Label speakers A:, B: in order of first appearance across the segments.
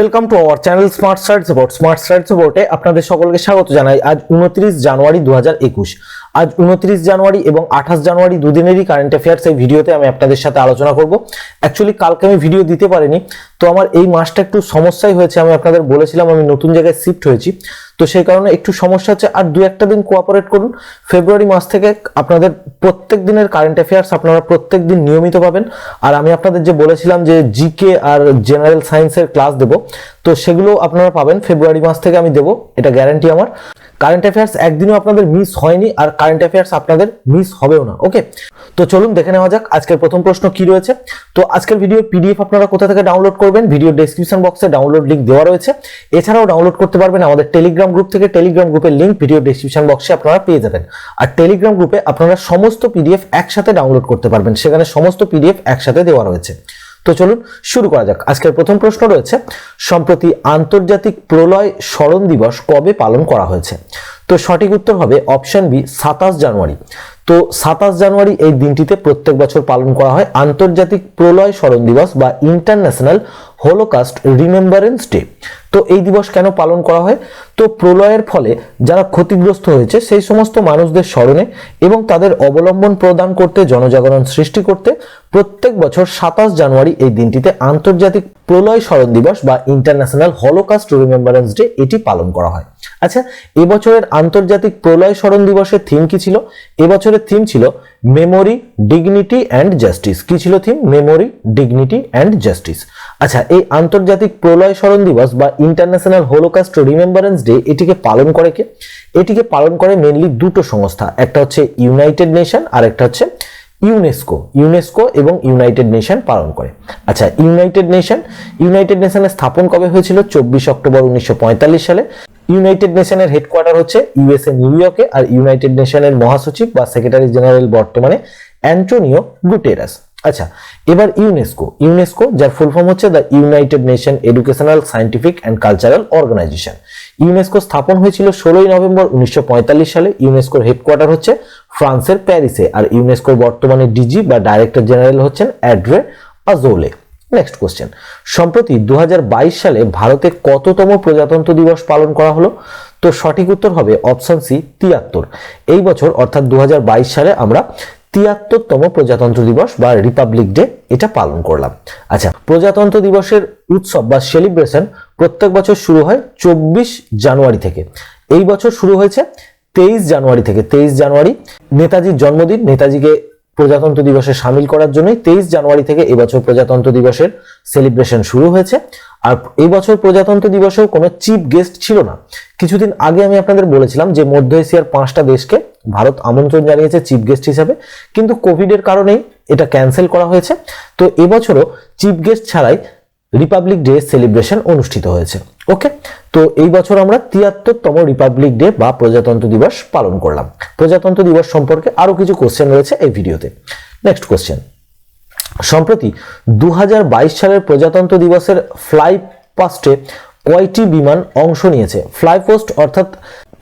A: Welcome to our channel smart study support. Smart study সাপোর্টে আপনাদের সকলকে স্বাগত জানাই। আজ 29 জানুয়ারি 2021। আজ 29 জানুয়ারি এবং 28 জানুয়ারি দুদিনেরই কারেন্ট অ্যাফেয়ার্স এই ভিডিওতে আমি আপনাদের সাথে আলোচনা করব। অ্যাকচুয়ালি কালকে আমি ভিডিও দিতে পারিনি, তো আমার এই মাসটা একটু সমস্যাই হয়েছে। আমি আপনাদের বলেছিলাম আমি নতুন জায়গায় শিফট হয়েছি, তো সেই কারণে একটু সমস্যা হচ্ছে। আর দু একটা দিন কোঅপারেট করুন। ফেব্রুয়ারি মাস থেকে আপনাদের প্রত্যেক দিনের কারেন্ট অ্যাফেয়ার্স আপনারা প্রত্যেক দিন নিয়মিত পাবেন। আর আমি আপনাদের যে বলেছিলাম যে জিকে আর জেনারেল সায়েন্সের ক্লাস দেব, তো সেগুলো আপনারা পাবেন ফেব্রুয়ারি মাস থেকে আমি দেবো, এটা গ্যারান্টি আমার। কারেন্ট অ্যাফেয়ার্স একদিনও আপনাদের মিস হয়নি, আর কারেন্ট অ্যাফেয়ার্স আপনাদের মিস হবেও না। ওকে, তো চলুন দেখে নেওয়া যাক আজকের প্রথম প্রশ্ন কি রয়েছে। তো আজকের ভিডিওর পিডিএফ আপনারা কোথা থেকে ডাউনলোড করবেন, ভিডিও ডেসক্রিপশন বক্সে ডাউনলোড লিংক দেওয়া রয়েছে। এছাড়াও ডাউনলোড করতে পারবেন আমাদের টেলিগ্রাম গ্রুপ থেকে। টেলিগ্রাম গ্রুপের লিংক ভিডিও ডেসক্রিপশন বক্সে আপনারা পেয়ে যাবেন। আর টেলিগ্রাম গ্রুপে আপনারা সমস্ত পিডিএফ একসাথে ডাউনলোড করতে পারবেন, সেখানে সমস্ত পিডিএফ একসাথে দেওয়া রয়েছে। তো চলুন শুরু করা যাক। আজকের প্রথম প্রশ্ন রয়েছে, সম্প্রতি আন্তর্জাতিক প্রলয় স্মরণ দিবস কবে পালন করা হয়েছে? তো সঠিক উত্তর হবে অপশন বি, 27 জানুয়ারি। তো 27 জানুয়ারি এই দিনটিতে প্রত্যেক বছর পালন করা হয় আন্তর্জাতিক প্রলয় স্মরণ দিবস বা ইন্টারন্যাশনাল হলোকাস্ট রিমেম্বারেন্স ডে। তো এই দিবস কেন পালন করা হয়? তো প্রলয়ের ফলে যারা ক্ষতিগ্রস্ত হয়েছে সেই সমস্ত মানুষদের স্মরণে এবং তাদের অবলম্বন প্রদান করতে, জনজাগরণ সৃষ্টি করতে প্রত্যেক বছর 27 জানুয়ারি এই দিনটিতে আন্তর্জাতিক প্রলয় স্মরণ দিবস বা ইন্টারন্যাশনাল হলোকাস্ট রিমেম্বারেন্স ডে এটি পালন করা হয়। আচ্ছা, এবছরের আন্তর্জাতিক প্রলয় স্মরণ দিবসের থিম কি ছিল? এবছরের থিম ছিল মেমোরি, ডিগনিটি অ্যান্ড জাস্টিস। কি ছিল theme? Memory, dignity and justice. আচ্ছা, এই আন্তর্জাতিক প্রলয় স্মরণ দিবস বা ইন্টারন্যাশনাল হলোকাস্ট রিমেম্বারেন্স ডে এটিকে পালন করে কে? এটিকে পালন করে মেনলি দুটো সংস্থা, একটা হচ্ছে ইউনাইটেড নেশন আর একটা হচ্ছে ইউনেস্কো। ইউনেস্কো এবং ইউনাইটেড নেশন পালন করে। আচ্ছা, ইউনাইটেড নেশনের স্থাপন কবে হয়েছিল? 24 অক্টোবর 1945 সালে। ইউনাইটেড নেশনের হেডকোয়ার্টার হচ্ছে ইউএসএ নিউ ইয়র্কে, আর ইউনাইটেড নেশনের মহাসচিব বা সেক্রেটারি জেনারেল বর্তমানে অ্যান্টোনিও গুটেরাস। আচ্ছা, এবার ইউনেস্কো যার ফুল ফর্ম হচ্ছে the United Nation educational, scientific and cultural organization. UNESCO স্থাপন হয়েছিল 16 নভেম্বর 1945 সালে। ইউনেস্কোর হেডকোয়ার্টার হচ্ছে ফ্রান্সের প্যারিসে, আর ইউনেস্কোর বর্তমানে ডিজি বা ডাইরেক্টর জেনারেল হচ্ছেন অ্যাড্রে আজোলে। নেক্সট কোশ্চেন, সম্প্রতি 2022 সালে ভারতে কততম প্রজাতন্ত্র দিবস পালন করা হলো? তো সঠিক উত্তর হবে অপশন সি, 73। এই বছর অর্থাৎ 2022 সালে আমরা 73তম প্রজাতন্ত্র দিবস বা রিপাবলিক ডে এটা পালন করলাম। আচ্ছা, প্রজাতন্ত্র দিবসের উৎসব বা সেলিব্রেশন প্রত্যেক বছর শুরু হয় 24 জানুয়ারি থেকে। এই বছর শুরু হয়েছে 23 জানুয়ারি থেকে। 23 জানুয়ারি নেতাজির জন্মদিন, নেতাজিকে প্রজাতন্ত্র দিবসে সামিল করার জন্যই 23 জানুয়ারি থেকে এবছর প্রজাতন্ত্র দিবসের সেলিব্রেশন শুরু হয়েছে। আর এই বছর প্রজাতন্ত্র দিবসেও কোনো চিফ গেস্ট ছিল না। কিছুদিন আগে আমি আপনাদের বলেছিলাম যে মধ্য এশিয়ার 5টা দেশকে ভারত আমন্ত্রণ জানিয়েছে চিফ গেস্ট হিসেবে, কিন্তু কোভিডের কারণেই এটা ক্যান্সেল করা হয়েছে। তো এবছরও চিফ গেস্ট ছাড়াই রিপাবলিক ডে সেলিব্রেশন অনুষ্ঠিত হয়েছে। ওকে, তো এই বছর আমরা 73তম রিপাবলিক ডে বা প্রজাতন্ত্র দিবস পালন করলাম। প্রজাতন্ত্র দিবস সম্পর্কে আরো কিছু কোশ্চেন রয়েছে এই ভিডিওতে। নেক্সট কোশ্চেন, সম্প্রতি 2022 সালের প্রজাতন্ত্র দিবসের ফ্লাই পাস্টে কয়টি বিমান অংশ নিয়েছে? ফ্লাই পোস্ট অর্থাৎ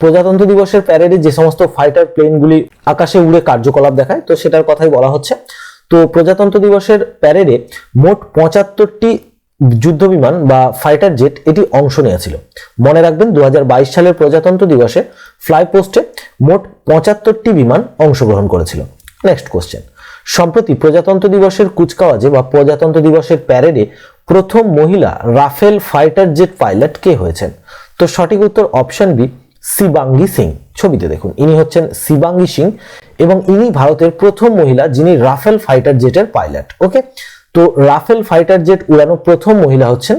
A: প্রজাতন্ত্র দিবসের প্যারেডে যে সমস্ত ফাইটার প্লেনগুলি আকাশে উড়ে কার্যকলাপ দেখায়, তো সেটার কথাই বলা হচ্ছে। তো প্রজাতন্ত্র দিবসের প্যারেডে মোট 75টি যুদ্ধ বিমান বা ফাইটার জেট এটি অংশ নিয়েছিল। মনে রাখবেন 2022 সালের প্রজাতন্ত্র দিবসে ফ্লাই পোস্টে মোট 75টি বিমান অংশগ্রহণ করেছিল। নেক্সট কোশ্চেন, সম্প্রতি প্রজাতন্ত্র দিবসের কুচকাওয়াজে বা প্রজাতন্ত্র দিবসের প্যারেডে প্রথম মহিলা রাফেল ফাইটার জেট পাইলট কে হয়েছেন? তো সঠিক উত্তর অপশন বি, শিবাঙ্গী সিং। ছবিতে দেখুন, ইনি হচ্ছেন শিবাঙ্গী সিং এবং ইনি ভারতের প্রথম মহিলা যিনি রাফেল ফাইটার জেটের পাইলট। ওকে, তো রাফেল ফাইটার জেট উড়ানো প্রথম মহিলা হচ্ছেন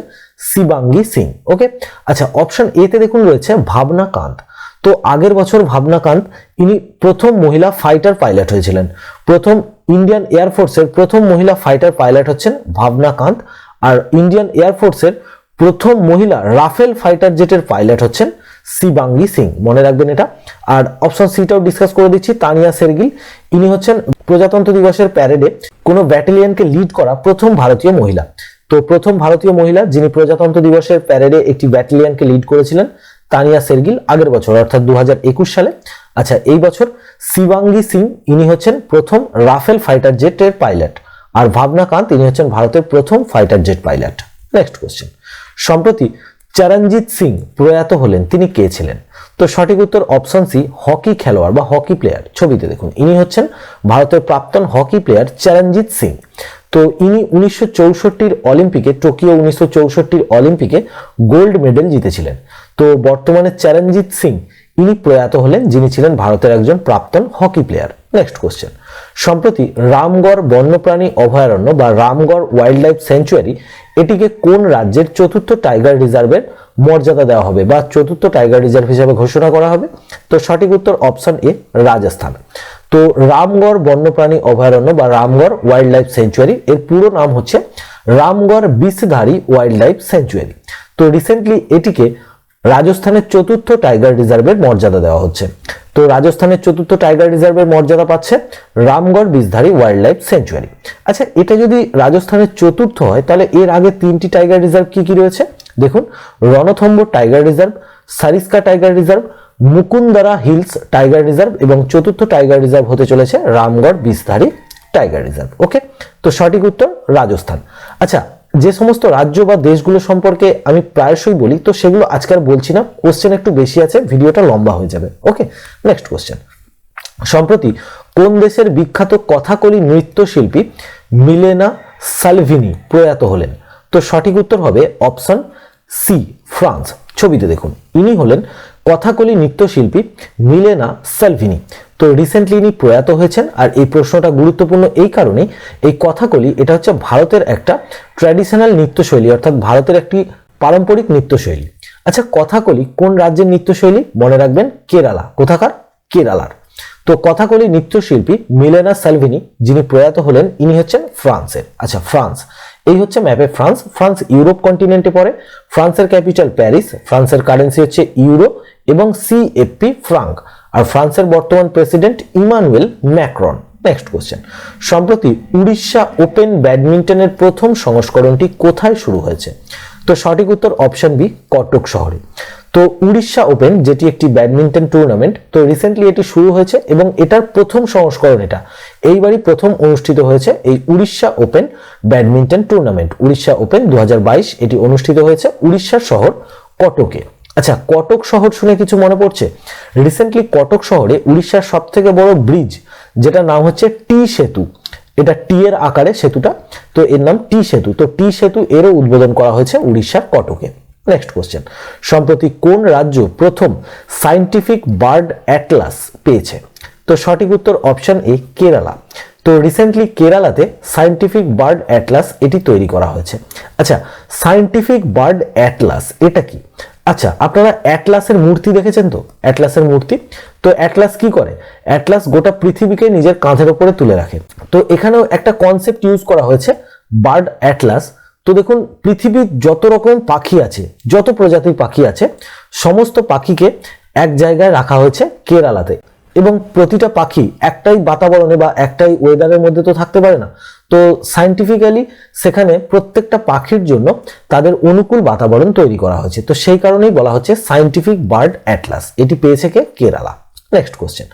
A: শিবাঙ্গী সিং। ওকে, আচ্ছা, অপশন এ তে দেখুন রয়েছে ভাবনা কান্ত। তো আগের বছর ভাবনা কান্ত ইনি প্রথম মহিলা ফাইটার পাইলট হয়েছিলেন। প্রথম ইন্ডিয়ান এয়ারফোর্সের প্রথম মহিলা ফাইটার পাইলট হচ্ছেন ভাবনা কান্ত, আর ইন্ডিয়ান এয়ারফোর্সের প্রথম মহিলা রাফেল ফাইটার জেটের পাইলট হচ্ছেন শিবাঙ্গী সিং। মনে রাখবেন এটা। আর অপশন সিটাও ডিসকাস করে দিচ্ছি, তানিয়া শেরগিল। ইনি হচ্ছেন প্রজাতন্ত্র দিবসের প্যারেডে কোনো ব্যাটালিয়নকে লিড করা প্রথম ভারতীয় মহিলা। তো প্রথম ভারতীয় মহিলা যিনি প্রজাতন্ত্র দিবসের প্যারেডে একটি ব্যাটালিয়নকে লিড করেছিলেন তানিয়া শেরগিল আগের বছর অর্থাৎ 2021 সালে। আচ্ছা, এই বছর শিবাঙ্গী সিং ইনি হচ্ছেন প্রথম রাফেল ফাইটার জেটের পাইলট, আর ভাবনা কান্ত ইনি হচ্ছেন ভারতের প্রথম fighter jet pilot. Next question, সম্প্রতি চরণজিৎ সিং প্রয়াত হলেন, তিনি কে ছিলেন? তো সঠিক উত্তর অপশন সি, হকি খেলোয়াড় বা হকি প্লেয়ার। ছবিতে দেখুন, ইনি হচ্ছেন ভারতের প্রাক্তন হকি প্লেয়ার চরণজিৎ সিং। তো ইনি 1964 অলিম্পিকে, টোকিও 1964 অলিম্পিকে গোল্ড মেডেল জিতেছিলেন। তো বর্তমানে চরণজিৎ সিং ইনি প্রয়াত হলেন, যিনি ছিলেন ভারতের একজন প্রাক্তন হকি প্লেয়ার। নেক্সট কোশ্চেন, সম্প্রতি রামগড় বন্যপ্রাণী অভয়ারণ্য বা রামগড় ওয়াইল্ড লাইফ স্যাংচুয়ারি এটিকে কোন রাজ্যের চতুর্থ টাইগার রিজার্ভের মর্যাদা দেওয়া হবে বা চতুর্থ টাইগার রিজার্ভ হিসেবে ঘোষণা করা হবে? তো সঠিক উত্তর অপশন এ, রাজস্থান। তো রামগড় বন্যপ্রাণী অভয়ারণ্য বা রামগড় ওয়াইল্ড লাইফ স্যাংচুয়ারি এর পুরো নাম হচ্ছে রামগড় বিষধারী ওয়াইল্ড লাইফ স্যাংচুয়ারি। তো রিসেন্টলি এটিকে রাজস্থানের চতুর্থ টাইগার রিজার্ভের মর্যাদা দেওয়া হচ্ছে। তো রাজস্থানের চতুর্থ টাইগার রিজার্ভের মর্যাদা পাচ্ছে রামগড় বিষধারী ওয়াইল্ড লাইফ স্যাংচুয়ারি। আচ্ছা, এটা যদি রাজস্থানের চতুর্থ হয় তাহলে এর আগে তিনটি টাইগার রিজার্ভ কি কি রয়েছে দেখুন, Ranthambore tiger reserve, Sariska tiger reserve, Mukundra hills tiger reserve এবং চতুর্থ টাইগার রিজার্ভ হতে চলেছে Ramgarh Vishdhari tiger reserve. Okay, তো সঠিক উত্তর রাজস্থান। আচ্ছা, যে সমস্ত রাজ্য বা দেশগুলো সম্পর্কে আমি প্রায়শই বলি, তো সেগুলো আজকে আর বলছি না, কোশ্চেন একটু বেশি আছে, ভিডিওটা লম্বা হয়ে যাবে। ওকে, নেক্সট কোশ্চেন, সম্প্রতি কোন দেশের বিখ্যাত কথাকলি নৃত্যশিল্পী মিলেনা সালভিনি প্রয়াত হলেন? তো সঠিক উত্তর হবে অপশন সি, ফ্রান্স। ছবিতে দেখুন, ইনি হলেন কথাকলি নৃত্যশিল্পী মিলেনা সালভিনি। তো রিসেন্টলি ইনি প্রয়াত হয়েছেন। আর এই প্রশ্নটা গুরুত্বপূর্ণ এই কারণেই, এই কথাকলি এটা হচ্ছে ভারতের একটা ট্র্যাডিশনাল নৃত্যশৈলী, অর্থাৎ ভারতের একটি পারম্পরিক নৃত্যশৈলী। আচ্ছা, কথাকলি কোন রাজ্যের নৃত্যশৈলী? মনে রাখবেন, কেরালা। কোথাকার? কেরালার। তো কথাকলি নৃত্যশিল্পী মিলেনা সালভিনি যিনি প্রয়াত হলেন, ইনি হচ্ছেন ফ্রান্সের। আচ্ছা, ফ্রান্স, এই হচ্ছে ম্যাপে ফ্রান্স। ফ্রান্স ইউরোপ কন্টিনেন্টে পড়ে। ফ্রান্সের ক্যাপিটাল প্যারিস, ফ্রান্সের কারেন্সি হচ্ছে ইউরো এবং সিএফপি ফ্রাঙ্ক। আর ফ্রান্সের বর্তমান president Emmanuel Macron. Next question, সম্প্রতি উড়িষ্যা ওপেন ব্যাডমিন্টনের প্রথম সংস্করণটি কোথায় শুরু হয়েছে? তো সঠিক উত্তর অপশন বি, কটক শহরে। তো উড়িষ্যা ওপেন যেটি একটি ব্যাডমিন্টন টুর্নামেন্ট, তো রিসেন্টলি এটি শুরু হয়েছে এবং এটার প্রথম সংস্করণ এটা এইবারই প্রথম অনুষ্ঠিত হয়েছে। এই Orissa open badminton tournament, Orissa open 2022, এটি অনুষ্ঠিত হয়েছে উড়িষ্যার শহর কটকে। আচ্ছা, কটক শহর শুনে কিছু মনে পড়ছে? রিসেন্টলি কটক শহরে উড়িষ্যার সব থেকে বড় ব্রিজ, যেটা নাম হচ্ছে টি সেতু, এটা টি এর আকারে সেতুটা, তো এর নাম টি সেতু। তো টি সেতু এরও উদ্বোধন করা হয়েছে উড়িষ্যার কটকে। নেক্সট কোশ্চেন, সম্প্রতি কোন রাজ্য প্রথম সায়েন্টিফিক বার্ড অ্যাটলাস পেয়েছে? তো সঠিক উত্তর অপশন এ, কেরালা। তো রিসেন্টলি কেরালাতে সায়েন্টিফিক বার্ড অ্যাটলাস এটি তৈরি করা হয়েছে। আচ্ছা, সায়েন্টিফিক বার্ড অ্যাটলাস এটা কি? আচ্ছা, আপনারা অ্যাটলাসের মূর্তি দেখেছেন তো? অ্যাটলাসের মূর্তি, তো অ্যাটলাস কি করে? অ্যাটলাস গোটা পৃথিবীকে নিজের কাঁধের উপরে তুলে রাখে। তো এখানেও একটা কনসেপ্ট ইউজ করা হয়েছে, বার্ড অ্যাটলাস। তো দেখুন, পৃথিবীর যত রকম পাখি আছে, যত প্রজাতির পাখি আছে, সমস্ত পাখিকে এক জায়গায় রাখা হয়েছে কেরালাতে। এবং প্রতিটা পাখি একটাই বাতাবরণে বা একটাই ওয়েদারের মধ্যে তো থাকতে পারে না। তো সায়েন্টিফিক্যালি সেখানে প্রত্যেকটা পাখির জন্য তাদের অনুকূল বাতাবরণ তৈরি করা হয়েছে। তো সেই কারণেই বলা হচ্ছে সায়েন্টিফিক বার্ড অ্যাটলাস। এটি পেয়েছে কে? কেরালা। নেক্সট কোশ্চেন,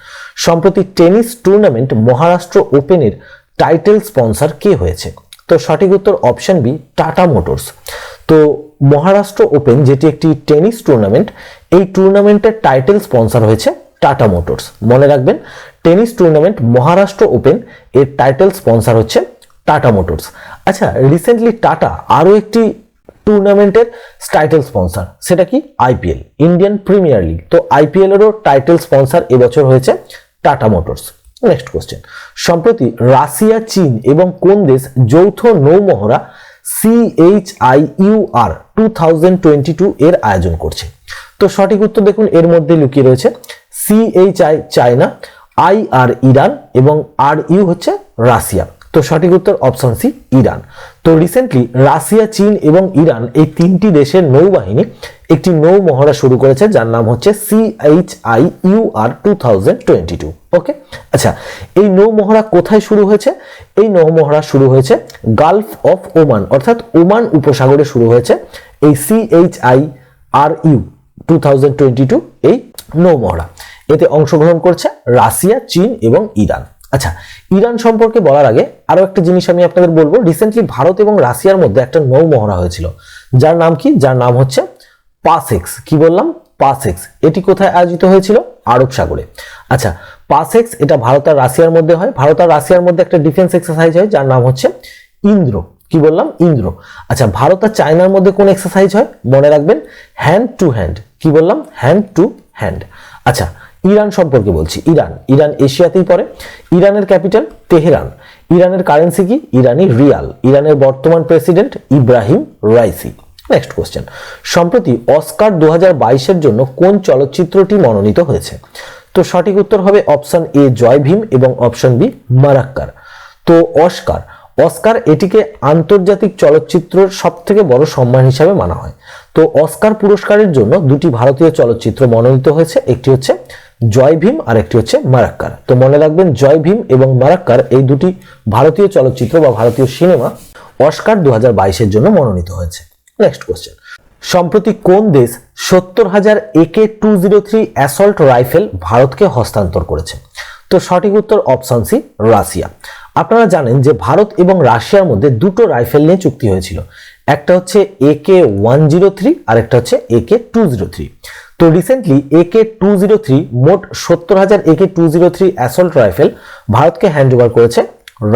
A: সম্প্রতি টেনিস টুর্নামেন্ট মহারাষ্ট্র ওপেনের টাইটেল স্পন্সর কে হয়েছে? তো সঠিক উত্তর অপশন বি, টাটা মোটরস। তো মহারাষ্ট্র ওপেন যেটি একটি টেনিস টুর্নামেন্ট, এই টুর্নামেন্টের টাইটেল স্পন্সর হয়েছে টাটা মোটরস। মনে রাখবেন, টেনিস টুর্নামেন্ট মহারাষ্ট্র ওপেন এর টাইটেল স্পন্সর হচ্ছে টাটা মোটরস। আচ্ছা, রিসেন্টলি টাটা আরো একটি টুর্নামেন্টের টাইটেল স্পন্সর, সেটা কি? IPL, Indian premier league. তো আইপিএল এরও টাইটেল স্পন্সর এবছর হয়েছে টাটা মোটরস। নেক্সট কোশ্চেন, সম্প্রতি রাশিয়া, চীন এবং কোন দেশ যৌথ নৌমহড়া CHIUR 2022 এর আয়োজন করছে? তো সঠিক উত্তর দেখুন, এর মধ্যে লুকিয়ে রয়েছে CHI চায়না, IR ইরান এবং RU হচ্ছে রাশিয়া। তো সঠিক উত্তর অপশন সি, ইরান। তো রিসেন্টলি রাশিয়া, চীন এবং ইরান এই তিনটি দেশের নৌবাহিনী একটি নৌ মহড়া শুরু করেছে, যার নাম হচ্ছে CHIUR 2022। ওকে, আচ্ছা, এই নৌ মহড়া কোথায় শুরু হয়েছে? এই নৌ মহড়া শুরু হয়েছে গালফ অফ ওমান, অর্থাৎ ওমান উপসাগরে শুরু হয়েছে এই CHIRU 2022 এই নৌ মহড়া। এতে অংশগ্রহণ করছে রাশিয়া, চীন এবং ইরান। আচ্ছা, ইরান সম্পর্কে বলার আগে আরো একটা জিনিস আমি আপনাদের বলবো। রিসেন্টলি ভারত এবং রাশিয়ার মধ্যে একটা নৌ মহড়া হয়েছিল, যার নাম কি, যার নাম হচ্ছে পাসেক্স। কি বললাম, পাসেক্স। এটি কোথায় আয়োজিত হয়েছিল, আরব সাগরে। আচ্ছা, পাসেক্স এটা ভারত আর রাশিয়ার মধ্যে হয়। ভারত আর রাশিয়ার মধ্যে একটা ডিফেন্স এক্সারসাইজ হয় যার নাম হচ্ছে ইন্দ্র। কি বললাম, ইন্দ্র। আচ্ছা, ভারত আর চায়নার মধ্যে কোন এক্সারসাইজ হয়, মনে রাখবেন হ্যান্ড টু হ্যান্ড। কি বললাম, হ্যান্ড টু হ্যান্ড। আচ্ছা, ইরান সম্পর্কে বলছি। ইরান এশিয়াতেই পড়ে। ইরানের ক্যাপিটাল তেহরান। ইরানের কারেন্সি কি, ইরানি রিয়াল। ইরানের বর্তমান president Ebrahim Raisi. Next question, সম্প্রতি অস্কার 2022-এর জন্য কোন চলচ্চিত্রটি মনোনীত হয়েছে? তো সঠিক উত্তর হবে অপশন এ জয় ভীম এবং অপশন বি মারাক্কার। তো অস্কার এটিকে আন্তর্জাতিক চলচ্চিত্রের সবথেকে বড় সম্মান হিসাবে মানা হয়। তো অস্কার পুরস্কারের জন্য দুটি ভারতীয় চলচ্চিত্র মনোনীত হয়েছে, একটি হচ্ছে জয় ভীম আর একটি হচ্ছে মারাক্কার। তো মনে রাখবেন জয় ভীম এবং মারাক্কার এই দুটি ভারতীয় চলচ্চিত্র বা ভারতীয় সিনেমা অস্কার 2022-এর জন্য মনোনীত হয়েছে। নেক্সট কোশ্চেন, সম্প্রতি কোন দেশ 70,000 AK-203 অ্যাসল্ট রাইফেল ভারতকে হস্তান্তর করেছে? তো সঠিক উত্তর অপশন সি রাশিয়া। আপনারা জানেন যে ভারত এবং রাশিয়ার মধ্যে দুটো রাইফেল নিয়ে চুক্তি হয়েছিল, একটা হচ্ছে AK-103 আর একটা হচ্ছে AK-203। তো রিসেন্টলি AK-203 মোট 70,000 AK-203 অ্যাসল্ট রাইফেল ভারতকে হ্যান্ড ওভার করেছে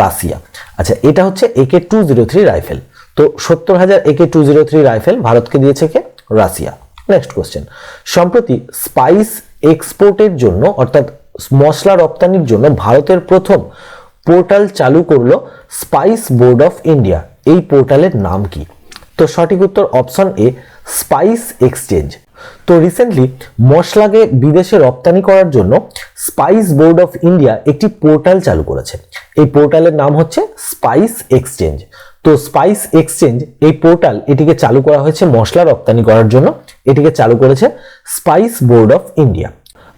A: রাশিয়া। আচ্ছা, এটা হচ্ছে AK-203 রাইফেল। তো 70,000 AK-203 রাইফেল ভারতকে দিয়েছে কে, রাশিয়া। নেক্সট কোশ্চেন, সম্প্রতি স্পাইস এক্সপোর্টের জন্য অর্থাৎ মশলা রপ্তানির জন্য ভারতের প্রথম পোর্টাল চালু করলো স্পাইস বোর্ড অফ ইন্ডিয়া। এই পোর্টালের নাম কি? তো সঠিক উত্তর অপশন এ স্পাইস এক্সচেঞ্জ। তো রিসেন্টলি মশলাকে বিদেশে রপ্তানি করার জন্য স্পাইস বোর্ড অফ ইন্ডিয়া একটি পোর্টাল চালু করেছে। এই পোর্টালের নাম হচ্ছে স্পাইস এক্সচেঞ্জ। তো স্পাইস এক্সচেঞ্জ এই পোর্টাল এটিকে চালু করা হয়েছে মশলা রপ্তানি করার জন্য, এটিকে চালু করেছে স্পাইস বোর্ড অফ ইন্ডিয়া।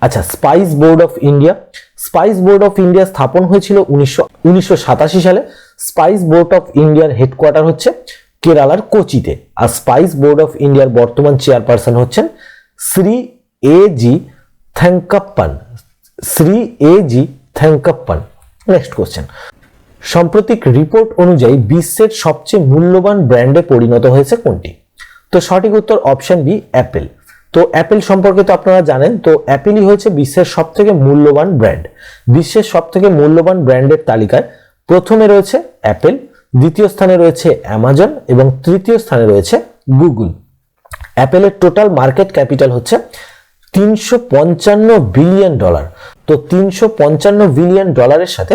A: আচ্ছা, স্পাইস বোর্ড অফ ইন্ডিয়া স্থাপন হয়েছিল 1987 সালে। স্পাইস বোর্ড অফ ইন্ডিয়ার হেডকোয়ার্টার হচ্ছে কেরালার কোচিতে। আর স্পাইস বোর্ড অফ ইন্ডিয়ার বর্তমান চেয়ারপারসন হচ্ছেন শ্রী এ.জি. থ্যাঙ্কাপ্পান। নেক্সট কোশ্চেন, সাম্প্রতিক রিপোর্ট অনুযায়ী বিশ্বের সবচেয়ে মূল্যবান ব্র্যান্ডে পরিণত হয়েছে কোনটি? তো সঠিক উত্তর অপশন বি অ্যাপেল। তো অ্যাপেল সম্পর্কে তো আপনারা জানেন, তো অ্যাপেলই হয়েছে বিশ্বের সবথেকে মূল্যবান ব্র্যান্ড। বিশ্বের সবথেকে মূল্যবান ব্র্যান্ডের তালিকায় প্রথমে রয়েছে অ্যাপেল, দ্বিতীয় স্থানে রয়েছে অ্যামাজন এবং তৃতীয় স্থানে রয়েছে গুগল। অ্যাপেলের টোটাল মার্কেট ক্যাপিটাল হচ্ছে $355 বিলিয়ন। তো $355 বিলিয়ন সাথে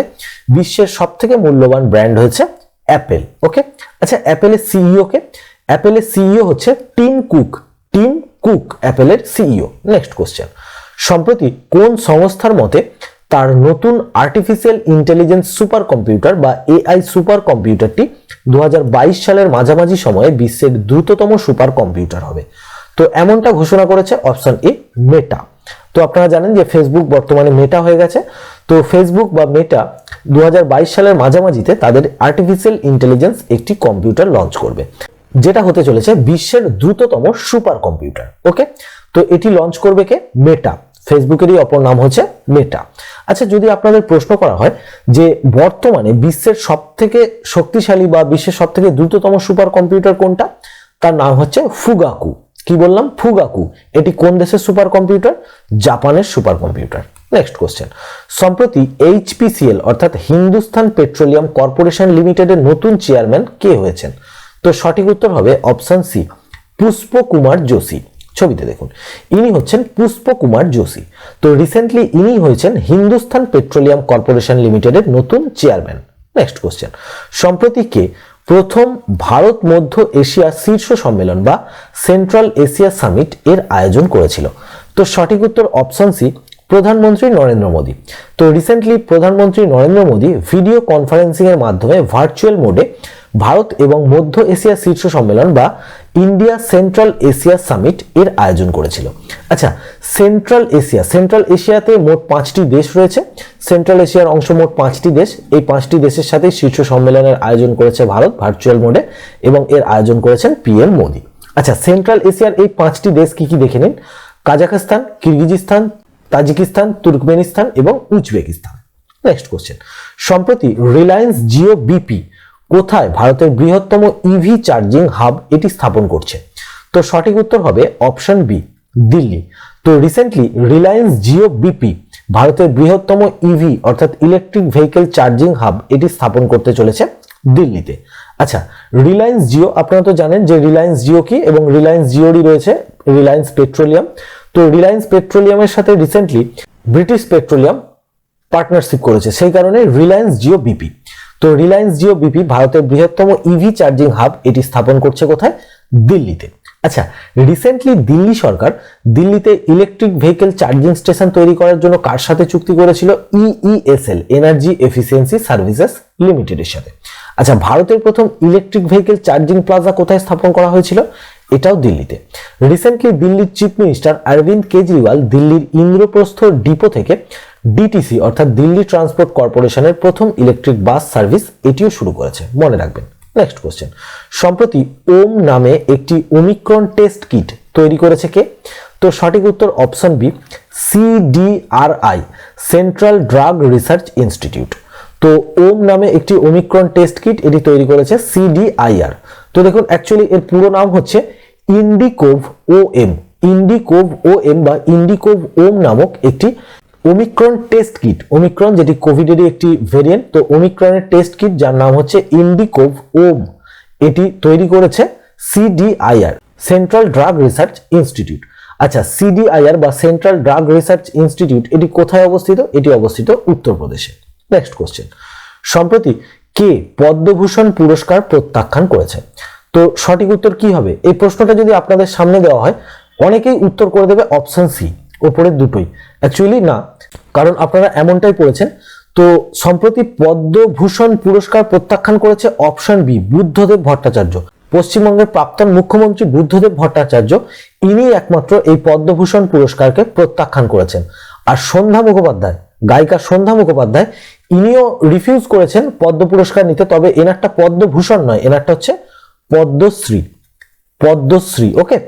A: বিশ্বের সবথেকে মূল্যবান ব্র্যান্ড হয়েছে অ্যাপেল। ওকে, আচ্ছা, অ্যাপেলের সিইও কে? অ্যাপেলের সিইও হচ্ছে টিম কুক অ্যাপেলের সিইও। নেক্সট কোশ্চেন, সম্প্রতি কোন সংস্থার মতে তার নতুন আর্টিফিশিয়াল ইন্টেলিজেন্স সুপার কম্পিউটার বা এআই সুপার কম্পিউটারটি 2022 সালের মাঝামাঝি সময়ে বিশ্বের দ্রুততম সুপার কম্পিউটার হবে? তো এমনটা ঘোষণা করেছে অপশন এ মেটা। তো আপনারা জানেন যে ফেসবুক বর্তমানে মেটা হয়ে গেছে। তো ফেসবুক বা মেটা 2022 সালের মাঝামাঝিতে তাদের আর্টিফিশিয়াল ইন্টেলিজেন্স একটি কম্পিউটার লঞ্চ করবে, যেটা হতে চলেছে বিশ্বের দ্রুততম সুপার কম্পিউটার। ওকে, তো এটি লঞ্চ করবে কে? মেটা। ফেসবুকেরই অপর নাম হচ্ছে মেটা। আচ্ছা, যদি আপনাদের প্রশ্ন করা হয় যে বর্তমানে বিশ্বের সবথেকে শক্তিশালী বা বিশ্বের সবথেকে দ্রুততম সুপার কম্পিউটার কোনটা, তার নাম হচ্ছে ফুগাকু। কি বললাম? ফুগাকু। এটি কোন দেশের সুপার কম্পিউটার? জাপানের সুপার কম্পিউটার। নেক্সট কোশ্চেন, সম্প্রতি HPCL অর্থাৎ হিন্দুস্তান পেট্রোলিয়াম কর্পোরেশন লিমিটেডের নতুন চেয়ারম্যান কে হয়েছেন? তো সঠিক উত্তর হবে অপশন সি পুষ্পকুমার যোশী। ছবিতে দেখুন, ইনি হচ্ছেন পুষ্পকুমার যোশী। তো রিসেন্টলি ইনি হয়েছেন হিন্দুস্তান পেট্রোলিয়াম কর্পোরেশন লিমিটেডের নতুন চেয়ারম্যান। নেক্সট কোশ্চেন, সম্প্রতি কে প্রথম ভারত মধ্য এশিয়া শীর্ষ সম্মেলন বা সেন্ট্রাল এশিয়া সামিট এর আয়োজন করেছিল? তো সঠিক উত্তর অপশন সি প্রধানমন্ত্রী নরেন্দ্র মোদী। তো রিসেন্টলি প্রধানমন্ত্রী নরেন্দ্র মোদী ভিডিও কনফারেন্সিং এর মাধ্যমে ভার্চুয়াল মোডে ভারত এবং মধ্য এশিয়া শীর্ষ সম্মেলন বা ইন্ডিয়া সেন্ট্রাল এশিয়া সামিট এর আয়োজন করেছিল। আচ্ছা, সেন্ট্রাল এশিয়াতে মোট 5টি দেশ রয়েছে। সেন্ট্রাল এশিয়ার অংশ মোট 5টি দেশ। এই 5টি দেশের সাথে শীর্ষ সম্মেলনের আয়োজন করেছে ভারত ভার্চুয়াল মোডে এবং এর আয়োজন করেছেন PM মোদী। আচ্ছা, সেন্ট্রাল এশিয়ার এই 5টি দেশ কি কি দেখে নিন। কাজাখস্তান, কিরগিজস্তান, তাজিকিস্তান, তুর্কমেনিস্তান এবং উজবেকিস্তান। নেক্সট কোশ্চেন, সম্প্রতি রিলায়েন্স জিও BP কোথায় ভারতের বৃহত্তম ইভি চার্জিং হাব এটি স্থাপন করছে? তো সঠিক উত্তর হবে অপশন বি, দিল্লি। তো রিসেন্টলি রিলায়েন্স জিও বিপি ভারতের বৃহত্তম ইভি অর্থাৎ ইলেকট্রিক ভেহিকেল চার্জিং হাব এটি স্থাপন করতে চলেছে দিল্লিতে। আচ্ছা, রিলায়েন্স জিও আপনারা তো জানেন যে রিলায়েন্স জিও কি, এবং রিলায়েন্স জিওরই রয়েছে রিলায়েন্স পেট্রোলিয়াম। তো রিলায়েন্স পেট্রোলিয়ামের সাথে রিসেন্টলি ব্রিটিশ পেট্রোলিয়াম পার্টনারশিপ করেছে, সেই কারণে রিলায়েন্স জিও বিপি। তো রিলায়েন্স জিও বিপি ভারতের বৃহত্তম ইভি চার্জিং হাব এটি স্থাপন করছে কোথায়? দিল্লিতে। আচ্ছা, রিসেন্টলি দিল্লি সরকার দিল্লিতে ইলেকট্রিক ভেহিকেল চার্জিং স্টেশন তৈরি করার জন্য কার সাথে চুক্তি করেছিল? ইইএসএল, এনার্জি এফিসিয়েন্সি সার্ভিসেস লিমিটেডের সাথে। আচ্ছা, ভারতের প্রথম ইলেকট্রিক ভেহিকেল চার্জিং প্লাজা কোথায় স্থাপন করা হয়েছিল? এটাও দিল্লিতে। রিসেন্টলি দিল্লির চিফ মিনিস্টার অরবিন্দ কেজরিওয়াল দিল্লির ইন্দ্রপ্রস্থ ডিপো থেকে ডিটিসি অর্থাৎ দিল্লি ট্রান্সপোর্ট কর্পোরেশনের প্রথম ইলেকট্রিক বাস সার্ভিস এটিও শুরু করেছে, মনে রাখবেন। নেক্সট কোশ্চেন, সম্প্রতি ওম নামে একটি ওমিক্রন টেস্ট কিট তৈরি করেছে কে? তো সঠিক উত্তর option B, CDRI, central drug research institute. তো ওম নামে একটি ওমিক্রন টেস্ট কিট এটি তৈরি করেছে সিডিআইআর। তো দেখুন অ্যাকচুয়ালি এর পুরো নাম হচ্ছে ইন্ডিকোভ ওএম, ইন্ডিকোভ ওএম বা ইন্ডিকোভ ওম নামক একটি ওমিক্রন টেস্ট কিট। ওমিক্রন যেটি কোভিডেরই একটি ভেরিয়েন্ট, তো ওমিক্রনের টেস্ট কিট যার নাম হচ্ছে ইন্ডিকোভ ওম, এটি তৈরি করেছে সিডিআইআর, সেন্ট্রাল ড্রাগ রিসার্চ ইনস্টিটিউট। আচ্ছা, সিডিআইআর বা সেন্ট্রাল ড্রাগ রিসার্চ ইনস্টিটিউট এটি কোথায় অবস্থিত? এটি অবস্থিত উত্তরপ্রদেশে। নেক্সট কোশ্চেন, সম্প্রতি কে পদ্মভূষণ পুরস্কার প্রত্যাখ্যান করেছে? তো সঠিক উত্তর কি হবে? এই প্রশ্নটা যদি আপনাদের সামনে দেওয়া হয় অনেকেই উত্তর করে দেবে অপশন সি, ওপরের দুটোই। অ্যাকচুয়ালি না, কারণ আপনারা এমনটাই পড়েছেন। তো সম্প্রতি পদ্মভূষণ পুরস্কার প্রত্যাখ্যান করেছে অপশন বি, বুদ্ধদেব ভট্টাচার্য। পশ্চিমবঙ্গের প্রাক্তন মুখ্যমন্ত্রী বুদ্ধদেব ভট্টাচার্য ইনি একমাত্র এই পদ্মভূষণ পুরস্কারকে প্রত্যাখ্যান করেছেন। আর সন্ধ্যা মুখোপাধ্যায়, গায়িকা সন্ধ্যা মুখোপাধ্যায়, ইনিও রিফিউজ করেছেন পদ্ম পুরস্কার নিতে, তবে এনারটা পদ্মভূষণ নয়, এনারটা হচ্ছে পদ্মশ্রী, পদ্মশ্রী। ওকে,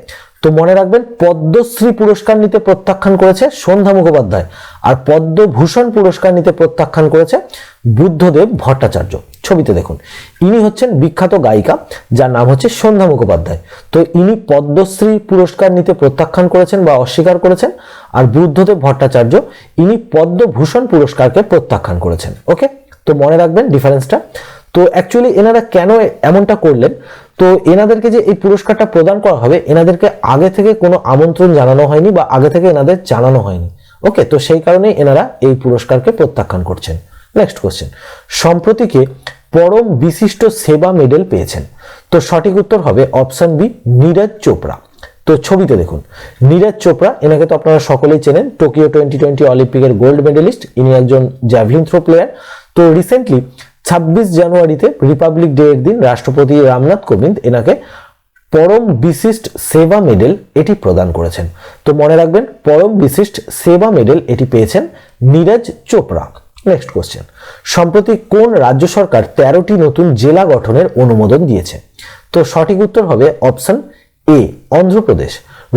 A: তো মনে রাখবেন পদ্মশ্রী পুরস্কার নিতে প্রত্যাখ্যান করেছে সন্ধ্যা মুখোপাধ্যায়, আর পদ্মভূষণ পুরস্কার নিতে প্রত্যাখ্যান করেছে বুদ্ধদেব ভট্টাচার্য। ছবিতে দেখুন, ইনি হচ্ছেন বিখ্যাত গায়িকা যার নাম হচ্ছে সন্ধ্যা মুখোপাধ্যায়। তো ইনি পদ্মশ্রী পুরস্কার নিতে প্রত্যাখ্যান করেছেন বা অস্বীকার করেছেন, আর বুদ্ধদেব ভট্টাচার্য ইনি পদ্মভূষণ পুরস্কারকে প্রত্যাখ্যান করেছেন। ওকে, তো মনে রাখবেন ডিফারেন্সটা। তো অ্যাকচুয়ালি এনারা কেন এমনটা করলেন? তো এনাদেরকে যে এই পুরস্কারটা প্রদান করা হবে, এনাদেরকে আগে থেকে কোনো আমন্ত্রণ জানানো হয়নি বা আগে থেকে এনাদের জানানো হয়নি। ওকে, তো সেই কারণেই এনারা এই পুরস্কারকে প্রত্যাখ্যান করছেন। নেক্সট কোশ্চেন, সম্প্রতিকে পরম বিশিষ্ট সেবা মেডেল পেয়েছেন? তো সঠিক উত্তর হবে অপশন বি, নীরজ চোপড়া। তো ছবিতে দেখুন, নীরজ চোপড়া, এনাকে তো আপনারা সকলেই চেনেন, টোকিও 2020 অলিম্পিকের গোল্ড মেডেলিস্ট, ইনি একজন জ্যাভলিন থ্রো প্লেয়ার। তো রিসেন্টলি 26 জানুয়ারিতে রিপাবলিক ডে এর দিন রাষ্ট্রপতি রামনাথ কোবিন্দ এনাকে পরম বিশিষ্ট সেবা মেডেল এটি প্রদান করেছেন। তো মনে রাখবেন পরম বিশিষ্ট সেবা মেডেল এটি পেয়েছেন নীরজ চোপড়া। নেক্সট কোশ্চেন, সম্প্রতি কোন রাজ্য সরকার 13টি নতুন জেলা গঠনের অনুমোদন দিয়েছে? তো সঠিক উত্তর হবে option A, Andhra Pradesh.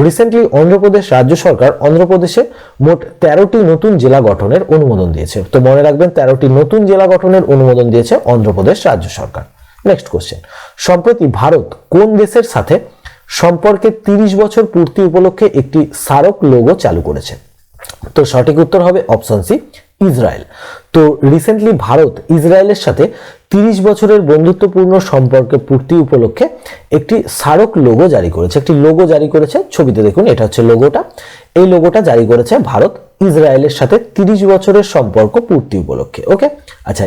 A: Recently Andhra Pradesh রাজ্য সরকার অন্ধ্রপ্রদেশে মোট 13টি নতুন জেলা গঠনের অনুমোদন দিয়েছে। তো মনে রাখবেন 13টি নতুন জেলা গঠনের অনুমোদন দিয়েছে অন্ধ্রপ্রদেশ রাজ্য সরকার। নেক্সট কোশ্চেন, সম্প্রতি ভারত কোন দেশের সাথে সম্পর্কের 30 বছর পূর্তি উপলক্ষে একটি স্মারক লোগো চালু করেছে? তো সঠিক উত্তর হবে অপশন সি, ইসরায়েল। তো রিসেন্টলি ভারত ইসরায়েলের সাথে 30 বছরের বন্ধুত্বপূর্ণ সম্পর্কের পূর্তি উপলক্ষে একটি স্মারক লোগো জারি করেছে, একটি লোগো জারি করেছে। ছবিতে দেখুন, এটা হচ্ছে লোগোটা। এই লোগোটা জারি করেছে ভারত ইসরায়েলের সাথে 30 বছরের সম্পর্ক পূর্তি উপলক্ষে। ওকে, আচ্ছা,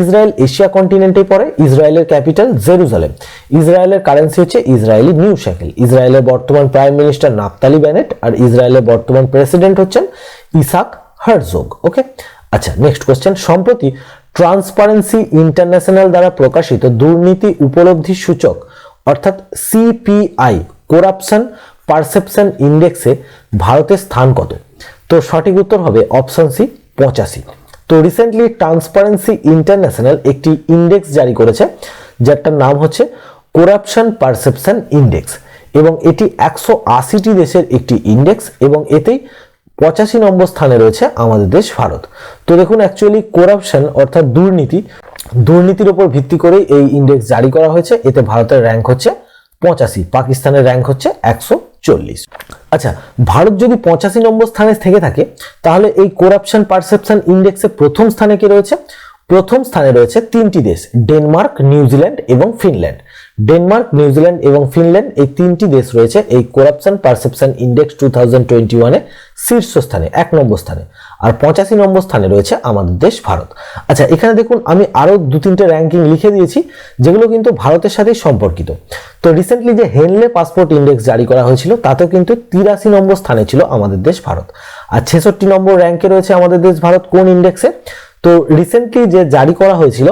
A: ইসরায়েল এশিয়া কন্টিনেন্টে পড়ে। ইসরায়েলের ক্যাপিটাল জেরুজালেম। ইসরায়েলের কারেন্সি হচ্ছে ইসরায়েলি নিউ শেকেল। ইসরায়েলের বর্তমান প্রাইম মিনিস্টার নাফতালি বেনেট, আর ইসরায়েলের বর্তমান প্রেসিডেন্ট হচ্ছেন ইসাক হারজোগ। ওকে, আচ্ছা, নেক্সট কোশ্চেন, সম্প্রতি ট্রান্সপারেন্সি ইন্টারন্যাশনাল দ্বারা প্রকাশিত দুর্নীতি উপলব্ধি সূচক অর্থাৎ সিপিআই, করাপশন পারসেপশন ইন্ডেক্সে ভারতের স্থান কত? তো সঠিক উত্তর হবে অপশন সি, 85। তো রিসেন্টলি ট্রান্সপারেন্সি ইন্টারন্যাশনাল একটি ইন্ডেক্স জারি করেছে যারটার নাম হচ্ছে করাপশন পারসেপশন ইন্ডেক্স, এবং এটি 180টি দেশের একটি ইন্ডেক্স, এবং এতেই 85 নম্বর স্থানে রয়েছে আমাদের দেশ ভারত। তো দেখুন, অ্যাকচুয়ালি করাপশন অর্থাৎ দুর্নীতি, দুর্নীতির উপর ভিত্তি করে এই ইন্ডেক্স জারি করা হয়েছে। এতে ভারতের র্যাঙ্ক হচ্ছে 85, পাকিস্তানের র্যাঙ্ক হচ্ছে 140। আচ্ছা, ভারত যদি 85 নম্বর স্থানে থেকে থাকে তাহলে এই করাপশন পারসেপশন ইন্ডেক্সে প্রথম স্থানে কি রয়েছে? প্রথম স্থানে রয়েছে তিনটি দেশ, ডেনমার্ক, নিউজিল্যান্ড এবং ফিনল্যান্ড। ডেনমার্ক, নিউজিল্যান্ড এবং ফিনল্যান্ড এই তিনটি দেশ রয়েছে এই করাপশন পারসেপশন ইন্ডেক্স 2021 শীর্ষস্থানে, 1 নম্বর স্থানে। আর 85 নম্বর স্থানে রয়েছে আমাদের দেশ ভারত। আচ্ছা, এখানে দেখুন আমি আরো 2-3টে র্যাঙ্কিং লিখে দিয়েছি যেগুলো কিন্তু ভারতের সাথে সম্পর্কিত। তো রিসেন্টলি যে হেনলে পাসপোর্ট ইন্ডেক্স জারি করা হয়েছিল তাতেও কিন্তু 83 নম্বর স্থানে ছিল আমাদের দেশ ভারত। আর 66 নম্বর র্যাঙ্কে রয়েছে আমাদের দেশ ভারত কোন ইন্ডেক্সে? তো রিসেন্টলি যে জারি করা হয়েছিল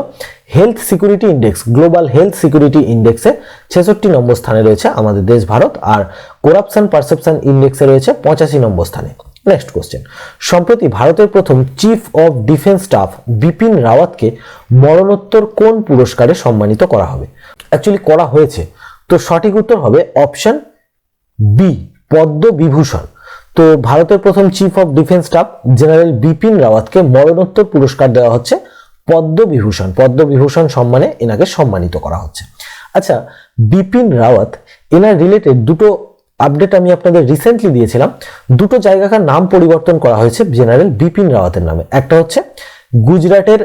A: health security index, global health security ইন্ডেক্সে 66 নম্বর স্থানে রয়েছে আমাদের দেশ ভারত। আর করাপশন পারসেপশন ইন্ডেক্সে রয়েছে 85 নম্বর স্থানে। নেক্সট কোশ্চেন, সম্প্রতি ভারতের প্রথম chief of defence staff Bipin রাওয়াতকে মরণোত্তর কোন পুরস্কারে সম্মানিত করা হবে? অ্যাকচুয়ালি করা হয়েছে, তো সঠিক উত্তর হবে অপশন বি, পদ্মবিভূষণ। তো ভারতের প্রথম chief of defence staff general Bipin রাওয়াতকে মরণোত্তর পুরস্কার দেওয়া হচ্ছে পদ্মবিভূষণ। পদ্মবিভূষণ সম্মানে এনাকে সম্মানিত করা হচ্ছে। আচ্ছা, বিপিন রাওয়াত এনার রিলেটেড দুটো আপডেট আমি আপনাদের রিসেন্টলি দিয়েছিলাম। দুটো জায়গাকার নাম পরিবর্তন করা হয়েছে জেনারেল বিপিন রাওয়াতের নামে। একটা হচ্ছে গুজরাটের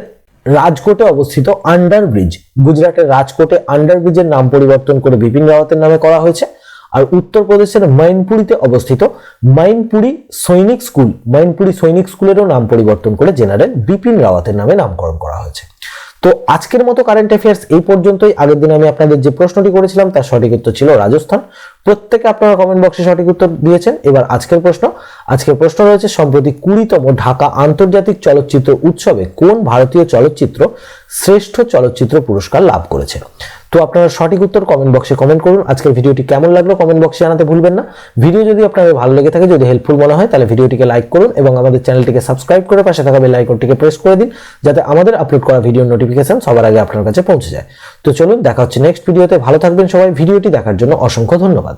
A: রাজকোটে অবস্থিত আন্ডার ব্রিজ, গুজরাটের রাজকোটে আন্ডার ব্রিজের নাম পরিবর্তন করে বিপিন রাওয়াতের নামে করা হয়েছে। আর উত্তরপ্রদেশের মাইনপুরীতে অবস্থিত মাইনপুরী সৈনিক স্কুল, মাইনপুরী সৈনিক স্কুলেরও নাম পরিবর্তন করে জেনারেল বিপিন রাওয়াতের নামে নামকরণ করা হয়েছে। তো আজকের মতো কারেন্ট অ্যাফেয়ার্স এই পর্যন্তই। আগের দিন আমি আপনাদের যে প্রশ্নটি করেছিলাম তার সঠিক উত্তর ছিল রাজস্থান। প্রত্যেকে আপনারা কমেন্ট বক্সে সঠিক উত্তর দিয়েছেন। এবার আজকের প্রশ্ন রয়েছে, সম্প্রতি 20তম ঢাকা আন্তর্জাতিক চলচ্চিত্র উৎসবে কোন ভারতীয় চলচ্চিত্র শ্রেষ্ঠ চলচ্চিত্র পুরস্কার লাভ করেছে? তো আপনারা সঠিক উত্তর কমেন্ট বক্সে কমেন্ট করুন। আজকের ভিডিওটি কেমন লাগলো কমেন্ট বক্সে জানাতে ভুলবেন না। ভিডিও যদি আপনাদের ভালো লেগে থাকে, যদি হেল্পফুল মনে হয়, তাহলে ভিডিওটিকে লাইক করুন এবং আমাদের চ্যানেলটিকে সাবস্ক্রাইব করে পাশে থাকা বেল আইকনটিকে প্রেস করে দিন, যাতে আমাদের আপলোড করা ভিডিওর নোটিফিকেশন সবার আগে আপনার কাছে পৌঁছে যায়। তো চলুন, দেখা হচ্ছে নেক্সট ভিডিওতে। ভালো থাকবেন সবাই। ভিডিওটি দেখার জন্য অসংখ্য ধন্যবাদ।